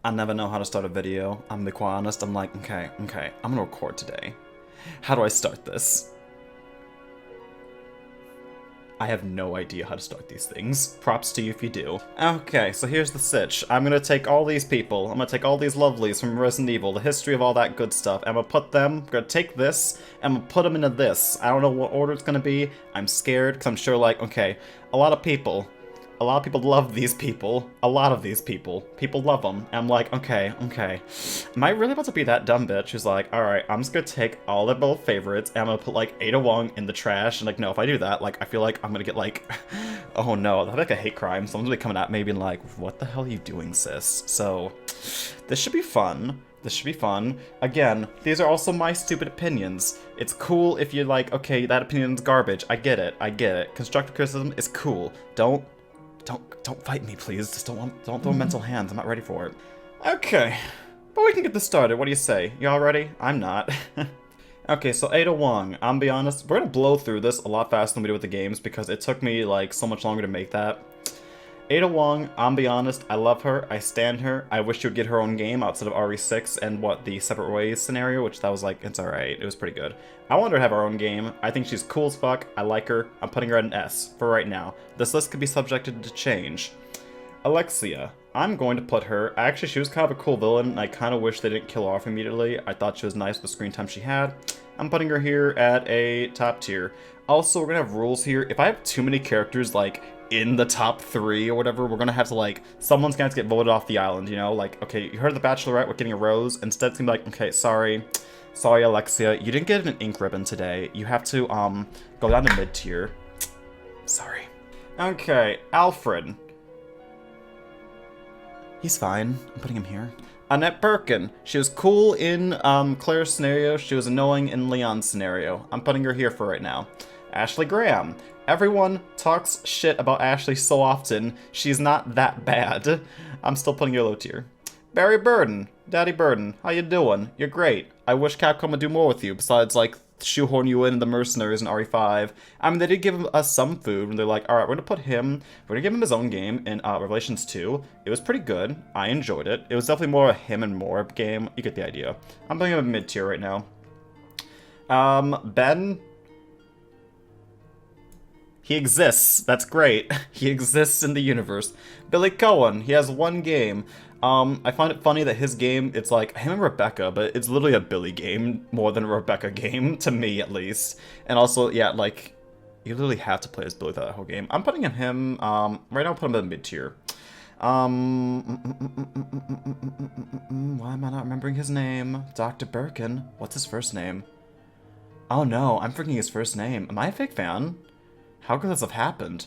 I never know how to start a video. I'm gonna be quite honest. I'm like, okay, I'm gonna record today. How do I start this? I have no idea how to start these things. Props to you if you do. Okay, so here's the sitch. I'm gonna take all these people. I'm gonna take all these lovelies from Resident Evil, the history of all that good stuff. I'm gonna take this, and I'm gonna put them into this. I don't know what order it's gonna be. I'm scared, because I'm sure, like, okay, a lot of people love these people. A lot of these people. People love them. And I'm like, okay. Am I really about to be that dumb bitch who's like, alright, I'm just gonna take all the both favorites and I'm gonna put, like, Ada Wong in the trash? And, like, no, if I do that, like, I feel like I'm gonna get, like, oh no, that's like a hate crime. Someone's gonna be coming at me being like, what the hell are you doing, sis? So, this should be fun. This should be fun. Again, these are also my stupid opinions. It's cool if you're like, okay, that opinion's garbage. I get it. Constructive criticism is cool. Don't fight me, please. Just don't throw mental hands. I'm not ready for it. Okay, but we can get this started. What do you say? Y'all ready? I'm not. Okay, so Ada Wong. I'm gonna be honest. We're gonna blow through this a lot faster than we did with the games because it took me like so much longer to make that. Ada Wong, I'm be honest, I love her, I stand her, I wish she would get her own game outside of RE6 and what, the Separate Ways scenario, which that was like, it's alright, it was pretty good. I want her to have her own game, I think she's cool as fuck, I like her, I'm putting her at an S, for right now. This list could be subjected to change. Alexia, I'm going to put her, actually she was kind of a cool villain, and I kind of wish they didn't kill her off immediately, I thought she was nice with the screen time she had. I'm putting her here at a top tier. Also, we're gonna have rules here, if I have too many characters, like, in the top 3 or whatever, we're gonna have to, like, someone's gonna have to get voted off the island, you know? Like, okay, you heard The Bachelorette, we're getting a rose. Instead, it's gonna be like, okay, sorry, Alexia, you didn't get an ink ribbon today. You have to, go down to mid-tier. Sorry. Okay, Alfred. He's fine. I'm putting him here. Annette Birkin. She was cool in, Claire's scenario. She was annoying in Leon's scenario. I'm putting her here for right now. Ashley Graham. Everyone talks shit about Ashley so often, she's not that bad. I'm still putting her low tier. Barry Burden. Daddy Burden. How you doing? You're great. I wish Capcom would do more with you, besides, like, shoehorn you in the Mercenaries in RE5. I mean, they did give us some food, and they're like, alright, we're gonna give him his own game in Revelations 2. It was pretty good. I enjoyed it. It was definitely more a him and more game. You get the idea. I'm putting him in mid-tier right now. Ben... He exists. That's great. He exists in the universe. Billy Cohen. He has one game. I find it funny that his game, it's like him and Rebecca, but it's literally a Billy game more than a Rebecca game, to me at least. And also, yeah, like, you literally have to play as Billy throughout that whole game. I'm putting him, right now I'll put him in mid-tier. Why am I not remembering his name? Dr. Birkin. What's his first name? Oh no, I'm forgetting his first name. Am I a fake fan? How could this have happened?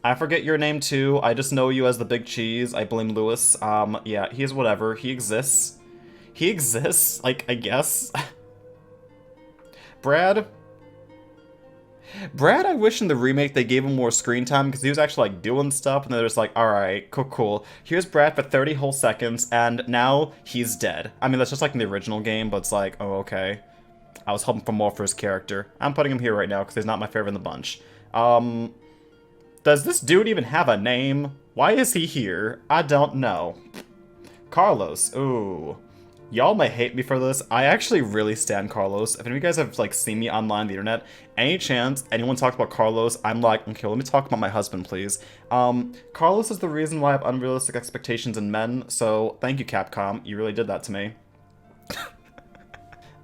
I forget your name too. I just know you as the Big Cheese. I blame Lewis. Yeah, he's whatever. He exists. He exists, like, I guess. Brad, I wish in the remake they gave him more screen time because he was actually, like, doing stuff and they're just like, alright, cool. Here's Brad for 30 whole seconds and now he's dead. I mean, that's just like in the original game, but it's like, oh, okay. I was hoping for more for his character. I'm putting him here right now because he's not my favorite in the bunch. Does this dude even have a name? Why is he here? I don't know. Carlos. Ooh. Y'all may hate me for this. I actually really stan Carlos. If any of you guys have, like, seen me online on the internet, any chance anyone talks about Carlos, I'm like, okay, let me talk about my husband, please. Carlos is the reason why I have unrealistic expectations in men, so thank you, Capcom. You really did that to me.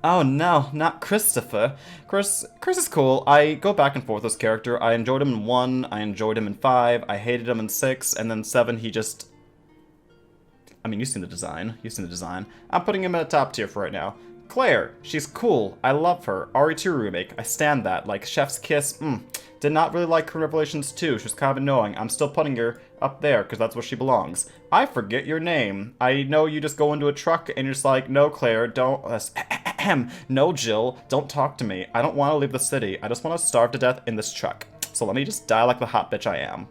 Oh no, not Christopher. Chris is cool. I go back and forth with this character. I enjoyed him in 1, I enjoyed him in 5, I hated him in 6, and then 7 he just... I mean, you've seen the design. I'm putting him at a top tier for right now. Claire, she's cool. I love her. RE2 remake. I stand that. Like, Chef's Kiss, Did not really like her in Revelations 2. She was kind of annoying. I'm still putting her up there, because that's where she belongs. I forget your name. I know you just go into a truck, and you're just like, no, Claire, don't... no, Jill, don't talk to me. I don't want to leave the city. I just want to starve to death in this truck. So let me just die like the hot bitch I am.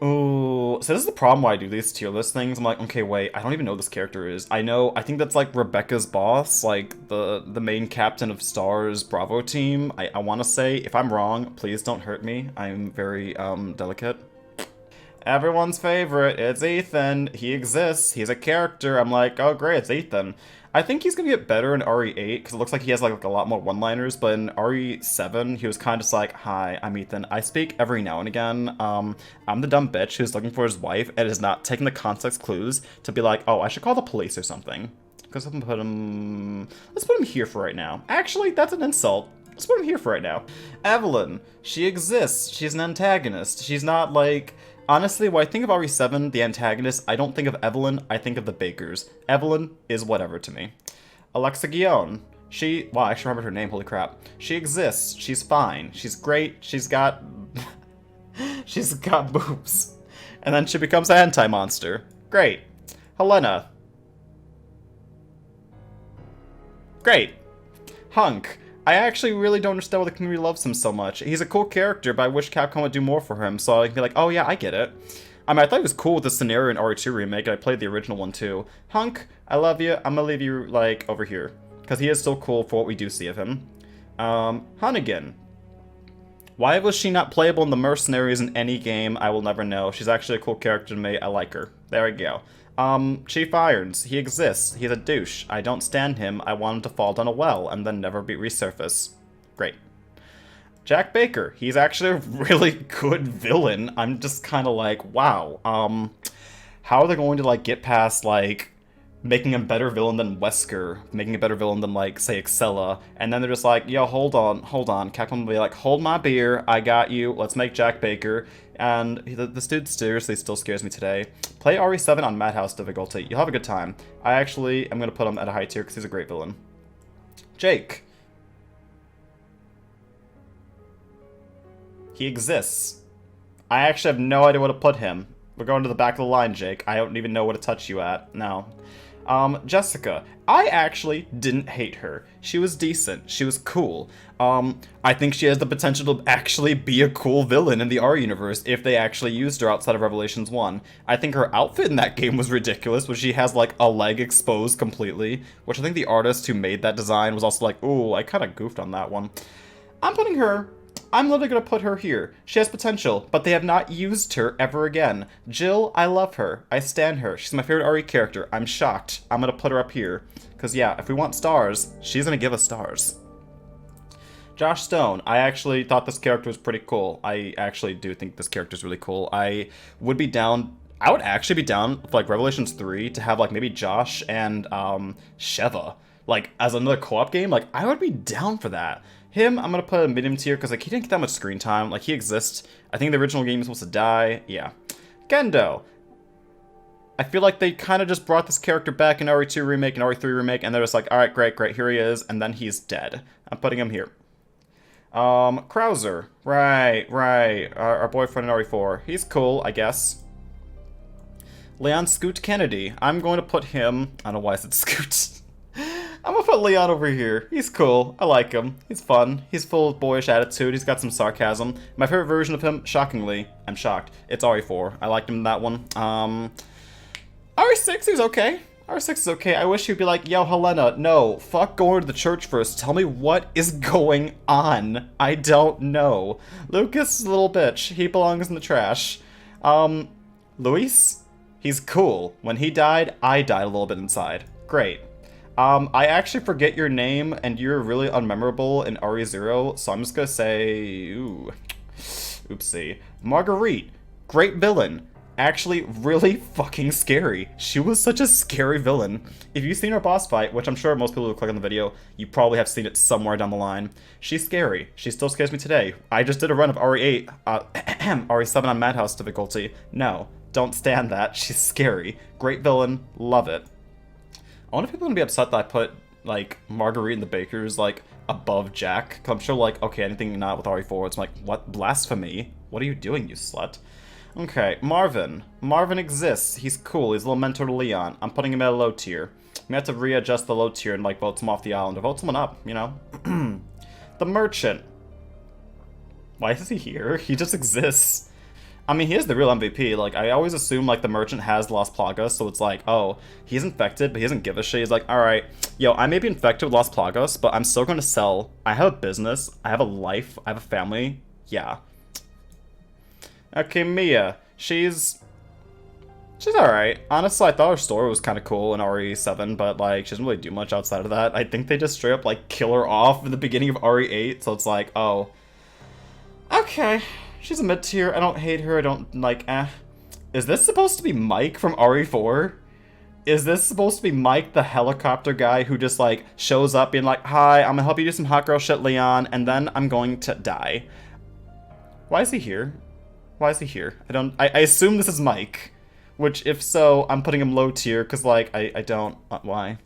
Ooh, so this is the problem why I do these tier list things. I'm like, okay, wait, I don't even know who this character is. I think that's like Rebecca's boss, like the main captain of STAR's Bravo team. I want to say, if I'm wrong, please don't hurt me. I'm very, delicate. Everyone's favorite, it's Ethan. He exists, he's a character. I'm like, oh great, it's Ethan. I think he's gonna get better in RE8, because it looks like he has like a lot more one-liners, but in RE7, he was kind of just like, hi, I'm Ethan. I speak every now and again. I'm the dumb bitch who's looking for his wife and is not taking the context clues to be like, oh, I should call the police or something. Because let's put him here for right now. Actually, that's an insult. Let's put him here for right now. Evelyn, she exists. She's an antagonist. She's not like... Honestly, when I think of RE7, the antagonist, I don't think of Evelyn, I think of the Bakers. Evelyn is whatever to me. Alexa Guillaume. Wow, I actually remembered her name, holy crap. She exists. She's fine. She's great. She's got... she's got boobs. And then she becomes an anti-monster. Great. Helena. Great. Hunk. I actually really don't understand why the community loves him so much. He's a cool character, but I wish Capcom would do more for him, so I can be like, oh yeah, I get it. I mean, I thought he was cool with the scenario in RE2 Remake, and I played the original one too. Hunk, I love you. I'm gonna leave you, like, over here. Because he is still cool for what we do see of him. Hunnigan. Why was she not playable in the Mercenaries in any game? I will never know. She's actually a cool character to me. I like her. There we go. Chief Irons. He exists. He's a douche. I don't stand him. I want him to fall down a well and then never be resurface. Great. Jack Baker. He's actually a really good villain. I'm just kind of like, wow. How are they going to, like, get past, like, making a better villain than Wesker, making a better villain than, like, say, Excella, and then they're just like, yo, hold on. Capcom will be like, hold my beer, I got you, let's make Jack Baker, and this dude seriously still scares me today. Play RE7 on Madhouse difficulty, you'll have a good time. I actually am going to put him at a high tier because he's a great villain. Jake. He exists. I actually have no idea where to put him. We're going to the back of the line, Jake. I don't even know where to touch you at. No. Jessica. I actually didn't hate her. She was decent. She was cool. I think she has the potential to actually be a cool villain in the R universe if they actually used her outside of Revelations 1. I think her outfit in that game was ridiculous, where she has, like, a leg exposed completely, which I think the artist who made that design was also like, ooh, I kind of goofed on that one. I'm literally going to put her here. She has potential, but they have not used her ever again. Jill, I love her. I stan her. She's my favorite RE character. I'm shocked. I'm going to put her up here. Because, yeah, if we want stars, she's going to give us stars. Josh Stone. I actually thought this character was pretty cool. I actually do think this character is really cool. I would actually be down for, like, Revelations 3 to have, like, maybe Josh and Sheva, like, as another co-op game. Like, I would be down for that. Him, I'm going to put a medium tier because, like, he didn't get that much screen time. Like, he exists. I think the original game is supposed to die. Yeah. Gendo. I feel like they kind of just brought this character back in RE2 Remake and RE3 Remake, and they're just like, alright, great, here he is, and then he's dead. I'm putting him here. Krauser. Right. Our boyfriend in RE4. He's cool, I guess. Leon Scoot Kennedy. I'm going to put him... I don't know why I said Scoot. I'm gonna put Leon over here. He's cool. I like him. He's fun. He's full of boyish attitude. He's got some sarcasm. My favorite version of him, shockingly, I'm shocked, it's RE4. I liked him in that one. RE6 is okay. RE6 is okay. I wish he'd be like, yo, Helena, no, fuck going to the church first. Tell me what is going on. I don't know. Lucas is a little bitch. He belongs in the trash. Luis? He's cool. When he died, I died a little bit inside. Great. I actually forget your name, and you're really unmemorable in RE0, so I'm just gonna say, oopsie. Marguerite, great villain. Actually, really fucking scary. She was such a scary villain. If you've seen her boss fight, which I'm sure most people who click on the video, you probably have seen it somewhere down the line. She's scary. She still scares me today. I just did a run of RE8, RE7 on Madhouse difficulty. No, don't stand that. She's scary. Great villain. Love it. I wonder if people are gonna be upset that I put, like, Marguerite and the Bakers, like, above Jack. Because I'm sure, like, okay, anything not with RE4, it's like, what? Blasphemy? What are you doing, you slut? Okay, Marvin. Marvin exists. He's cool. He's a little mentor to Leon. I'm putting him at a low tier. We have to readjust the low tier and, like, vote him off the island. Or vote someone up, you know? The Merchant. Why is he here? He just exists. I mean, he is the real MVP. Like, I always assume, like, the Merchant has Las Plagas, so it's like, oh, he's infected, but he doesn't give a shit. He's like, alright, yo, I may be infected with Las Plagas, but I'm still going to sell. I have a business. I have a life. I have a family. Yeah. Okay, Mia. She's alright. Honestly, I thought her story was kind of cool in RE7, but, like, she doesn't really do much outside of that. I think they just straight up, like, kill her off in the beginning of RE8, so it's like, oh. Okay. She's a mid-tier. I don't hate her. I don't, like, Is this supposed to be Mike from RE4? Is this supposed to be Mike, the helicopter guy who just, like, shows up being like, hi, I'm gonna help you do some hot girl shit, Leon, and then I'm going to die? Why is he here? Why is he here? I assume this is Mike. Which, if so, I'm putting him low tier, because, like, I don't... why?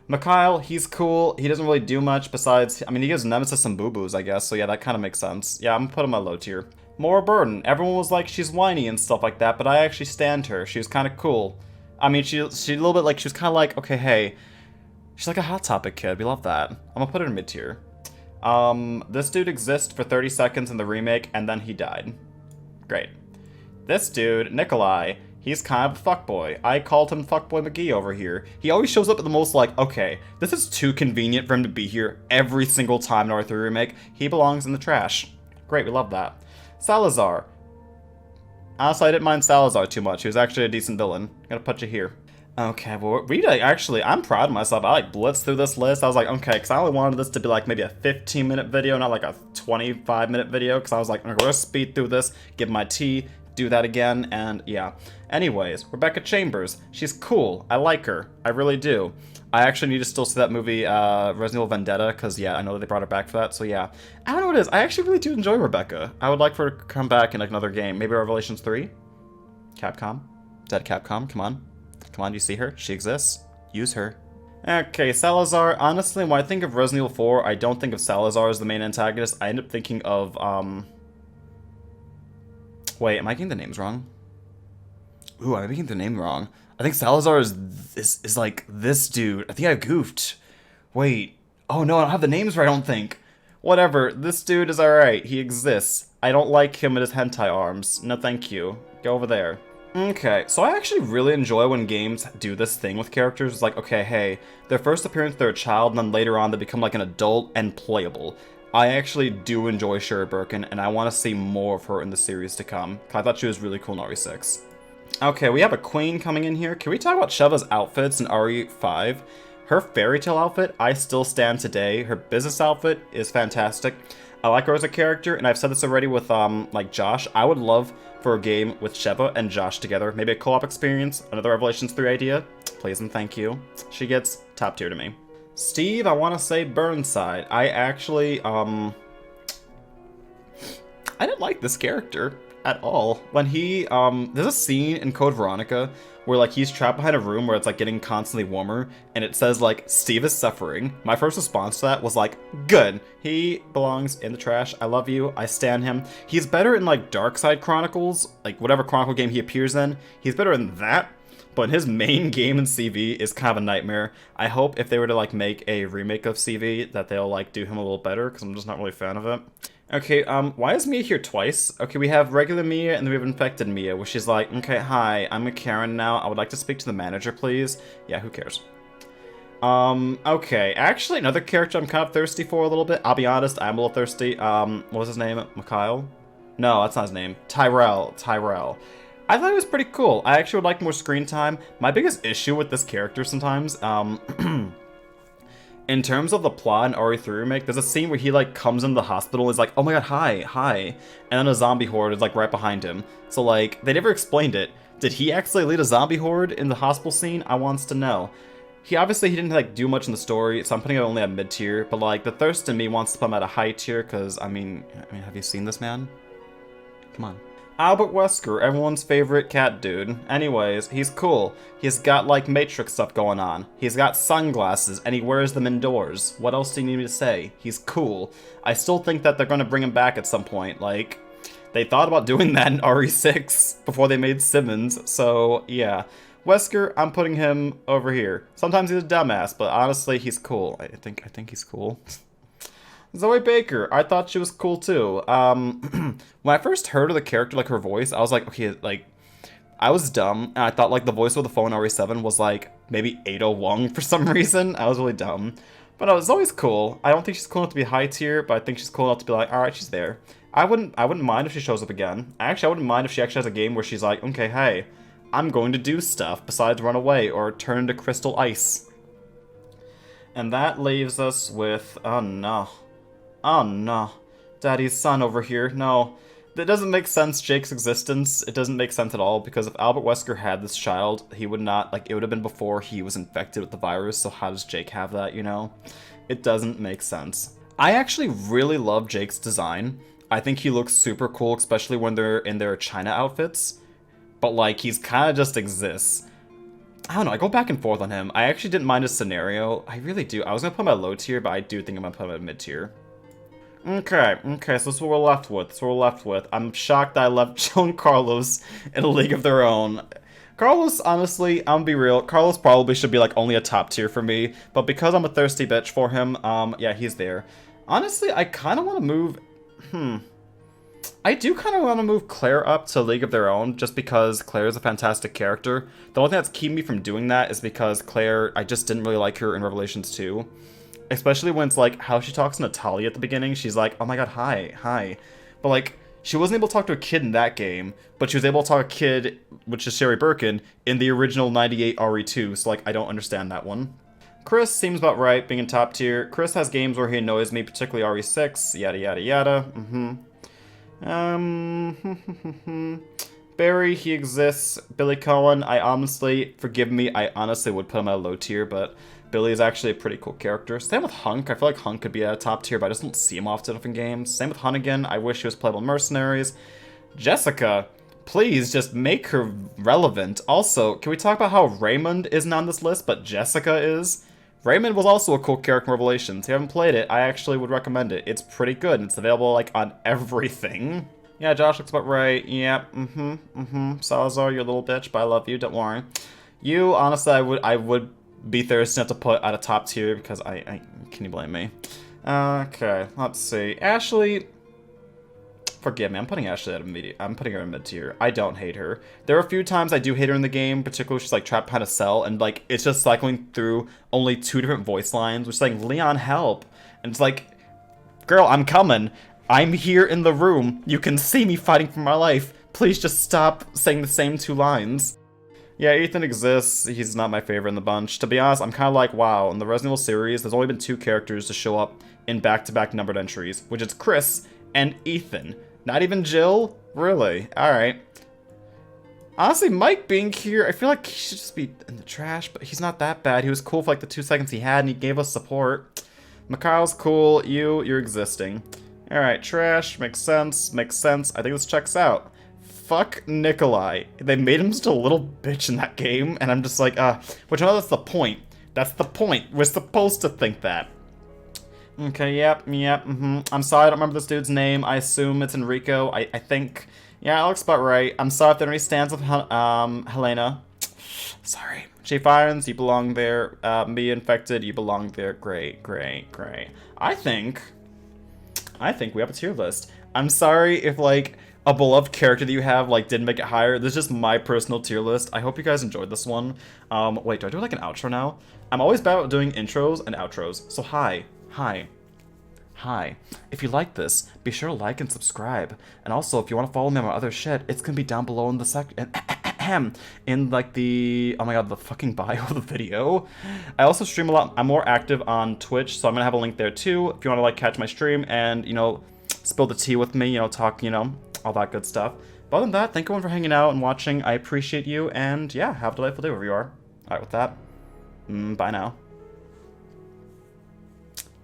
Mikhail, he's cool. He doesn't really do much besides... I mean, he gives Nemesis some boo-boos, I guess, so yeah, that kind of makes sense. Yeah, I'm gonna put him on low tier. Maura Burton. Everyone was like, she's whiny and stuff like that, but I actually stand her. She was kind of cool. I mean, she a little bit like... She was kind of like, okay, hey... She's like a Hot Topic kid. We love that. I'm gonna put her in mid-tier. This dude exists for 30 seconds in the remake, and then he died. Great. This dude, Nikolai, he's kind of a fuckboy. I called him Fuckboy McGee over here. He always shows up at the most like, okay, this is too convenient for him to be here every single time in R3 Remake. He belongs in the trash. Great, we love that. Salazar. Honestly, I didn't mind Salazar too much. He was actually a decent villain. Gotta put you here. Okay, well, actually, I'm proud of myself. I, like, blitzed through this list. I was like, okay, because I only wanted this to be, like, maybe a 15-minute video, not, like, a 25-minute video, because I was like, I'm going to speed through this, give my tea, do that again, and yeah. Anyways, Rebecca Chambers. She's cool. I like her. I really do. I actually need to still see that movie, Resident Evil Vendetta, because, yeah, I know that they brought her back for that, so yeah. I don't know what it is. I actually really do enjoy Rebecca. I would like for her to come back in, like, another game. Maybe Revelations 3? Capcom? Is that Capcom? Come on. Come on, do you see her? She exists. Use her. Okay, Salazar. Honestly, when I think of Resident Evil 4, I don't think of Salazar as the main antagonist. I end up thinking of, Wait, am I getting the names wrong? Ooh, I'm getting the name wrong. I think Salazar is like this dude. I think I goofed. Wait. Oh no, I don't have the names right, I don't think. Whatever, this dude is alright. He exists. I don't like him with his hentai arms. No thank you. Go over there. Okay, so I actually really enjoy when games do this thing with characters. It's like, okay, hey, their first appearance, they're a child, and then later on they become like an adult and playable. I actually do enjoy Sherry Birkin, and I want to see more of her in the series to come. I thought she was really cool in RE6. Okay, we have a queen coming in here. Can we talk about Sheva's outfits in RE5? Her fairy tale outfit, I still stand today. Her business outfit is fantastic. I like her as a character, and I've said this already with, like, Josh. I would love for a game with Sheva and Josh together. Maybe a co-op experience, another Revelations 3 idea. Please and thank you. She gets top tier to me. Steve, I want to say Burnside. I actually, I didn't like this character at all. When he, there's a scene in Code Veronica where, like, he's trapped behind a room where it's, like, getting constantly warmer, and it says, like, Steve is suffering. My first response to that was, like, good. He belongs in the trash. I love you. I stan him. He's better in, like, Darkside Chronicles, like, whatever Chronicle game he appears in. He's better in that, but his main game in CV is kind of a nightmare. I hope if they were to, like, make a remake of CV that they'll, like, do him a little better, because I'm just not really a fan of it. Okay, why is Mia here twice? Okay, we have regular Mia, and then we have infected Mia, where she's like, okay, hi, I'm a Karen now. I would like to speak to the manager, please. Yeah, who cares? Okay, actually, another character I'm kind of thirsty for a little bit. I'll be honest, I'm a little thirsty. What was his name? Mikhail? No, that's not his name. Tyrell. I thought he was pretty cool. I actually would like more screen time. My biggest issue with this character sometimes, in terms of the plot in RE3 Remake, there's a scene where he, like, comes into the hospital and is like, oh my god, hi, and then a zombie horde is, like, right behind him. So, like, they never explained it. Did he actually lead a zombie horde in the hospital scene? I wants to know. He didn't, like, do much in the story, so I'm putting it only at mid-tier, but, like, the thirst in me wants to put him at a high tier, because, I mean, have you seen this man? Come on. Albert Wesker, everyone's favorite cat dude. Anyways, he's cool. He's got, like, Matrix stuff going on. He's got sunglasses, and he wears them indoors. What else do you need me to say? He's cool. I still think that they're gonna bring him back at some point. Like, they thought about doing that in RE6 before they made Simmons, so, yeah. Wesker, I'm putting him over here. Sometimes he's a dumbass, but honestly, he's cool. I think he's cool. Zoe Baker, I thought she was cool too. When I first heard of the character, like her voice, I was like, okay, like, I was dumb, and I thought like the voice of the phone RE7 was like maybe Ada Wong for some reason. I was really dumb. But no, it's always cool. I don't think she's cool enough to be high tier, but I think she's cool enough to be like, alright, she's there. I wouldn't mind if she shows up again. Actually, I wouldn't mind if she actually has a game where she's like, okay, hey, I'm going to do stuff besides run away or turn into crystal ice. And that leaves us with, oh no. Oh no. Daddy's son over here, no. That doesn't make sense, Jake's existence. It doesn't make sense at all, because if Albert Wesker had this child, he would not, like, it would have been before he was infected with the virus, so how does Jake have that, you know? It doesn't make sense. I actually really love Jake's design. I think he looks super cool, especially when they're in their China outfits. But, like, he's kind of just exists. I don't know, I go back and forth on him. I actually didn't mind his scenario. I really do. I was going to put him at low tier, but I do think I'm going to put him at mid tier. Okay, so this is what we're left with. I'm shocked that I left Jill and Carlos in a league of their own. Carlos, honestly, I'm gonna be real, Carlos probably should be like only a top tier for me, but because I'm a thirsty bitch for him, yeah, he's there. Honestly, I kind of want to move, I do kind of want to move Claire up to League of Their Own, just because Claire is a fantastic character. The only thing that's keeping me from doing that is because Claire, I just didn't really like her in Revelations 2. Especially when it's like how she talks to Natalia at the beginning. She's like, oh my god, hi. But like, she wasn't able to talk to a kid in that game, but she was able to talk to a kid, which is Sherry Birkin, in the original 98 RE2, so like, I don't understand that one. Chris seems about right, being in top tier. Chris has games where he annoys me, particularly RE6, yada yada yada, Barry, he exists. Billy Cohen, I honestly, forgive me, I honestly would put him at a low tier, but Billy is actually a pretty cool character. Same with Hunk. I feel like Hunk could be at a top tier, but I just don't see him often in games. Same with Hunnigan. I wish he was playable in Mercenaries. Jessica, please just make her relevant. Also, can we talk about how Raymond isn't on this list, but Jessica is? Raymond was also a cool character in Revelations. If you haven't played it, I actually would recommend it. It's pretty good, and it's available, like, on everything. Yeah, Josh looks about right. Yep, Salazar, you're a little bitch, but I love you, don't worry. You, honestly, I would be thirsty enough to put at a top tier because I can you blame me? Okay, let's see. Ashley, forgive me, I'm putting Ashley at a mid. I'm putting her in mid tier. I don't hate her. There are a few times I do hate her in the game, particularly she's like trapped behind a cell and like it's just cycling through only 2 different voice lines, which is like, Leon, help, and it's like, girl, I'm coming. I'm here in the room. You can see me fighting for my life. Please just stop saying the same 2 lines. Yeah, Ethan exists. He's not my favorite in the bunch. To be honest, I'm kind of like, wow, in the Resident Evil series, there's only been 2 characters to show up in back-to-back numbered entries, which is Chris and Ethan. Not even Jill? Really? Alright. Honestly, Mike being here, I feel like he should just be in the trash, but he's not that bad. He was cool for like the 2 seconds he had, and he gave us support. Mikhail's cool. You're existing. Alright, trash. Makes sense. Makes sense. I think this checks out. Fuck Nikolai. They made him just a little bitch in that game, and I'm just like, which I know that's the point. That's the point. We're supposed to think that. Okay, yep, I'm sorry I don't remember this dude's name. I assume it's Enrico. I think, yeah, it looks about right. I'm sorry if there are any stands with, Helena. Sorry. Chief Irons, you belong there. Me infected, you belong there. Great. I think we have a tier list. I'm sorry if, like, a beloved character that you have, like, didn't make it higher. This is just my personal tier list. I hope you guys enjoyed this one. Wait, do I do, like, an outro now? I'm always bad at doing intros and outros. So, hi. If you like this, be sure to like and subscribe. And also, if you want to follow me on my other shit, it's gonna be down below in the in, like, the, oh my god, the fucking bio of the video. I also stream a lot. I'm more active on Twitch, so I'm gonna have a link there, too, if you want to, like, catch my stream and, you know, spill the tea with me, you know, talk, you know, all that good stuff. But other than that, thank everyone for hanging out and watching. I appreciate you, and yeah, have a delightful day wherever you are. Alright, with that, bye now.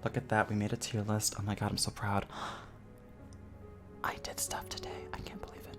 Look at that, we made a tier list. Oh my god, I'm so proud. I did stuff today. I can't believe it.